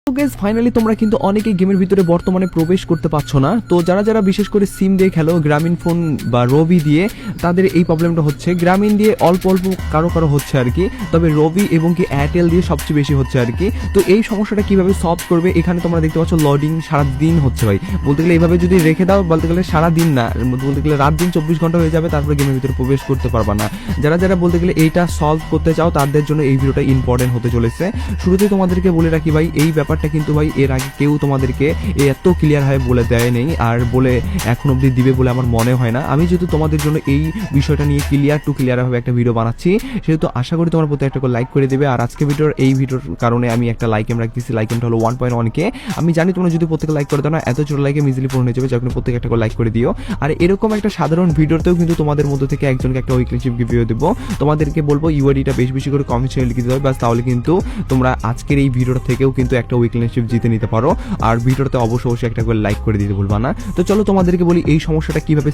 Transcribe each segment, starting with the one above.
তো guys finally তোমরা কিন্তু অনেকেই গেমের ভিতরে বর্তমানে প্রবেশ করতে পারছো না। তো যারা যারা বিশেষ করে সিম দিয়ে খেলো, গ্রামীণ ফোন বা রবি দিয়ে, তাদের এই প্রবলেমটা হচ্ছে। গ্রামীণ দিয়ে অল্প অল্প কারো কারো হচ্ছে আর কি, তবে রবি এবং কি এয়ারটেল দিয়ে সবচেয়ে বেশি হচ্ছে আর কি। তো এই সমস্যাটা কিভাবে সলভ করবে, এখানে তোমরা দেখতে পাচ্ছ লোডিং সারাদিন হচ্ছে ভাই। বলতে গেলে এইভাবে যদি রেখে দাও, বলতে গেলে সারাদিন না, বলতে গেলে রাত দিন 24 ঘন্টা হয়ে যাবে, তারপরে গেমের ভিতরে প্রবেশ করতে পারবা না। যারা যারা বলতে গেলে এইটা সলভ করতে চাও, তাদের জন্য এই ভিডিওটা ইম্পর্টেন্ট হতে চলেছে। শুরুতেই তোমাদেরকে বলে রাখি ভাই, এই ব্যাপারটা কিন্তু ভাই এর আগে কেউ তোমাদেরকে এত ক্লিয়ার ভাবে বলে দেয় নেই, আর বলে এখন অবধি দিবে বলে আমার মনে হয় না। আমি যেহেতু তোমাদের জন্য এই বিষয়টা নিয়ে ক্লিয়ার ভাবে একটা ভিডিও বানাচ্ছি, সেহেতু আশা করি তোমার প্রতি একটা করে লাইক করে দেবে। আর আজকে এই ভিডিওর কারণে আমি একটা লাইক এম রাখতেছি, লাইক এমটা হলো 1.1K। আমি জানি তোমরা যদি প্রত্যেকে লাইক করে দাও না, এত ছোট লাইকে ইজিলি পূরণ হয়ে যাবে, যার কারণে প্রত্যেকে একটা করে লাইক করে দিও। আর এরকম একটা সাধারণ ভিডিওতেও কিন্তু তোমাদের মধ্যে থেকে একজনকে একটা উইকলি চিপ গিফট দেবো। তোমাদেরকে বলবো ইউআইডিটা বেশি বেশি করে কমেন্ট সেকশনে লিখে দিতে হবে, বাস তাহলে কিন্তু তোমরা আজকের এই ভিডিওটা থেকেও কিন্তু একটা উইকলি চিপ জিতে নিতে পারো। আর ভিডিওতে অবশ্যই একটা করে লাইক করে দিতে ভুলবা না। তো চলো তোমাদেরকে বলি এই সমস্যাটা কিভাবে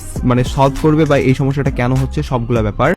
সলভ করবে বা এই সমস্যাটা কেন হচ্ছে, সবগুলো ব্যাপার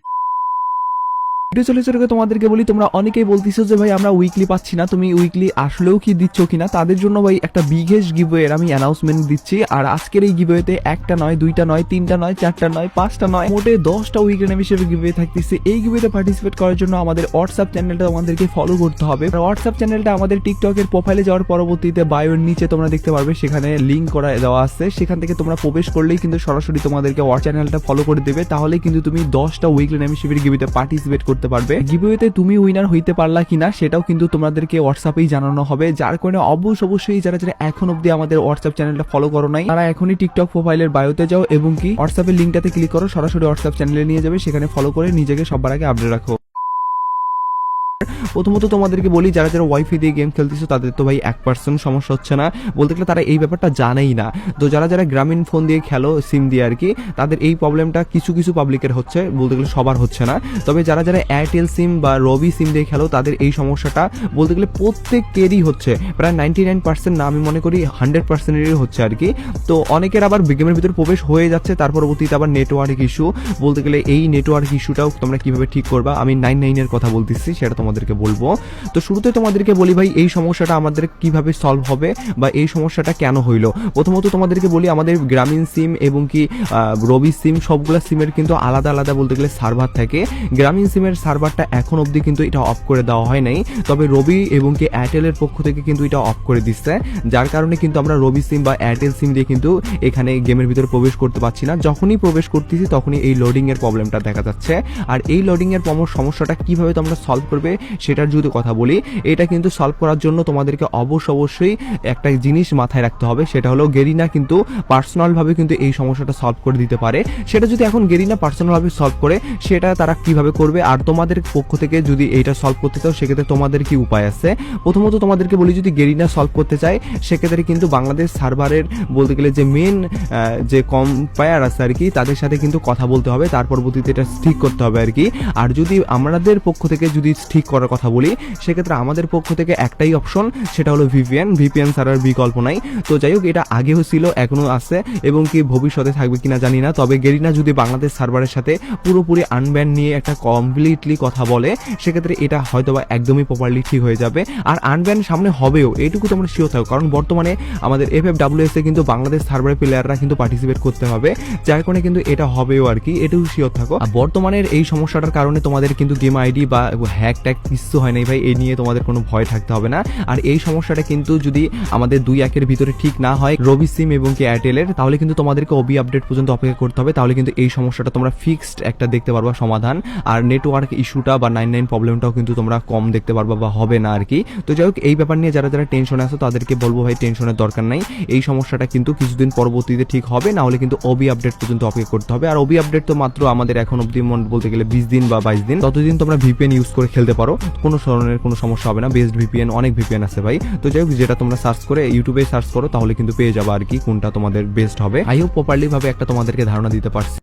ভিডিও চলে চলে তোমাদেরকে বলি। তোমরা অনেকেই বলতেছো যে ভাই আমরা উইকলি পাচ্ছি না, তুমি উইকলি আসলেও কি দিচ্ছ কিনা। তাদের জন্য ভাই একটা বিগেস্ট গিভওয়ের আমি অ্যানাউন্সমেন্ট দিচ্ছি। আর আজকের এই গিভওয়েতে একটা নয়, দুইটা নয়, তিনটা নয়, চারটা নয়, পাঁচটা নয়, মোটে 10টা উইকলি নেম হিসেবে গিভওয়ে থাকতেছে। এই গিভওয়েতে পার্টিসিপেট করার জন্য আমাদের হোয়াটসঅ্যাপ চ্যানেলটা আমাদেরকে ফলো করতে হবে। হোয়াটসঅ্যাপ চ্যানেলটা আমাদের টিকটকের প্রোফাইলে যাওয়ার পরবর্তীতে বায়োর নিচে তোমরা দেখতে পারবে, সেখানে লিঙ্ক করা দেওয়া আছে। সেখান থেকে তোমরা প্রবেশ করলেই কিন্তু সরাসরি তোমাদেরকে হোয়াটসঅ্যাপ চ্যানেলটা ফলো করে দেবে, তাহলে কিন্তু তুমি 10টা উইকলি নেম হিসেবে গিভওয়েতে পার্টিসিপেট করতে পারবে। গিভওয়েতে তুমি উইনার হইতে পারলা কিনা সেটাও কিন্তু তোমাদেরকে হোয়াটসঅ্যাপেই জানানো হবে। যার কারণে অবশ্যই যারা যারা এখন অব্দি আমাদের হোয়াটসঅ্যাপ চ্যানেলটা ফলো করো নাই, তারা এখনই টিকটক প্রোফাইলের বায়োতে যাও এবং কি হোয়াটসঅ্যাপের লিঙ্কটাতে ক্লিক করো, সরাসরি হোয়াটসঅ্যাপ চ্যানেলে নিয়ে যাবে। সেখানে ফলো করে নিজেকে সবার আগে আপডেট রাখো। প্রথমত তোমাদেরকে বলি, যারা যারা ওয়াইফাই দিয়ে গেম খেলতেছো তাদের তো ভাই 1% সমস্যা হচ্ছে না, বলতে গেলে তারা এই ব্যাপারটা জানেই না। তো যারা যারা গ্রামীণ ফোন দিয়ে খেলো সিম দিয়ে আর কি, তাদের এই প্রবলেমটা কিছু কিছু পাবলিকের হচ্ছে, বলতে গেলে সবার হচ্ছে না। তবে যারা যারা এয়ারটেল সিম বা রবি সিম দিয়ে খেলো, তাদের এই সমস্যাটা বলতে গেলে প্রত্যেকেরই হচ্ছে, প্রায় 99% না, আমি মনে করি 100%-এরই হচ্ছে আর কি। তো অনেকের আবার গেমের ভিতরে প্রবেশ হয়ে যাচ্ছে, তার পরবর্তীতে আবার নেটওয়ার্ক ইস্যু। বলতে গেলে এই নেটওয়ার্ক ইস্যুটাও তোমরা কিভাবে ঠিক করবা, আমি 99 এর কথা বলতেছি, সেটা তোমাদেরকে বলবো। তো শুরুতে তোমাদেরকে বলি ভাই, এই সমস্যাটা আমাদের কিভাবে সলভ হবে বা এই সমস্যাটা কেন হইলো। প্রথমত তোমাদেরকে বলি, আমাদের গ্রামীণ সিম এবং কি রবি সিম, সবগুলো সিমের কিন্তু আলাদা আলাদা বলতে গেলে সার্ভার থাকে। গ্রামীণ সিমের সার্ভারটা এখন অবধি কিন্তু এটা অফ করে দেওয়া হয় নাই, তবে রবি এবং কি এয়ারটেলের পক্ষ থেকে কিন্তু এটা অফ করে দিচ্ছে। যার কারণে কিন্তু আমরা রবি সিম বা এয়ারটেল সিম দিয়ে কিন্তু এখানে গেমের ভিতরে প্রবেশ করতে পারছি না। যখনই প্রবেশ করতেছি তখনই এই লোডিং এর প্রবলেমটা দেখা যাচ্ছে। আর এই লোডিং এর সমস্যাটা কিভাবে তোমরা সলভ করবে সেটার যদি কথা বলি, এটা কিন্তু সলভ করার জন্য তোমাদেরকে অবশ্যই একটা জিনিস মাথায় রাখতে হবে, সেটা হলো গেরিনা কিন্তু পার্সোনাল ভাবে কিন্তু এই সমস্যাটা সলভ করে দিতে পারে। সেটা যদি এখন গেরিনা পার্সোনাল ভাবে সলভ করে, সেটা তারা কিভাবে করবে, আর তোমাদের পক্ষ থেকে যদি এটা সলভ করতে চাও সেক্ষেত্রে তোমাদের কি উপায় আছে। প্রথমত তোমাদেরকে বলি, যদি গেরিনা সলভ করতে চায় সেক্ষেত্রে কিন্তু বাংলাদেশ সার্ভারের বলতে গেলে যে মেন যে কম্পায়ার আছে আর কি, তাদের সাথে কিন্তু কথা বলতে হবে, তার পরবর্তীতে এটা ঠিক করতে হবে আর কি। আর যদি আমাদের পক্ষ থেকে যদি ঠিক করার কথা বলি, সেক্ষেত্রে আমাদের পক্ষ থেকে একটাই অপশন, সেটা হলো ভিপিএন ছাড়ার বিকল্প নাই। তো যাই হোক, এটা আগেও ছিল, এখনো আছে এবং কি ভবিষ্যতে থাকবে কিনা জানি না। তবে গেরিনা যদি বাংলাদেশ সার্ভারের সাথে পুরোপুরি আনব্যান নিয়ে একটা কমপ্লিটলি কথা বলে, সেক্ষেত্রে এটা হয়তো বা একদমই প্রপারলি ঠিক হয়ে যাবে। আর আনব্যান সামনে হবেও, এইটুকু তোমরা শিওর থাকো, কারণ বর্তমানে আমাদের FFWS এ কিন্তু বাংলাদেশ সার্ভারের প্লেয়াররা কিন্তু পার্টিসিপেট করতে হবে, যার কারণে কিন্তু এটা হবেও আর কি, এটুকু শিওর থাকো। বর্তমানের এই সমস্যাটার কারণে তোমাদের কিন্তু গেম আইডি বা হ্যাক ট্যাগ কিছু হয় নাই ভাই, এই নিয়ে তোমাদের কোনো ভয় থাকতে হবে না। আর এই সমস্যাটা কিন্তু যদি আমাদের 2-1 ভিতরে ঠিক না হয় রবি সিম এবং কি এয়ারটেলের, তাহলে কিন্তু তোমাদেরকে ওবি আপডেট পর্যন্ত অপেক্ষা করতে হবে, তাহলে কিন্তু এই সমস্যাটা তোমরা ফিক্সড একটা দেখতে পারবা সমাধান। আর নেটওয়ার্ক ইস্যুটা বা 99 প্রবলেমটাও কিন্তু তোমরা কম দেখতে পারবা বা হবে না আর কি। তো যাই হোক, এই ব্যাপার নিয়ে যারা যারা টেনশনে আছো তাদেরকে বলবো ভাই, টেনশনের দরকার নাই। এই সমস্যাটা কিন্তু কিছুদিন পরবর্তীতে ঠিক হবে, না হলে কিন্তু ওবি আপডেট পর্যন্ত অপেক্ষা করতে হবে। আর ওবি আপডেট তো মাত্র আমাদের এখন অব্দি বলতে গেলে 20 দিন বা 22 দিন, ততদিন তোমরা ভিপিএন ইউজ করে খেলতে পারো, কোনো ধরনের কোনো সমস্যা হবে না। বেস্ট ভিপিএন, অনেক ভিপিএন আছে ভাই। তো যাই হোক, যেটা তোমরা সার্চ করে ইউটিউবে সার্চ করো, তাহলে কিন্তু পেয়ে যাবে আর কি কোনটা তোমাদের বেস্ট হবে। আই হোপ প্রপারলি ভাবে একটা তোমাদেরকে ধারণা দিতে পারছি।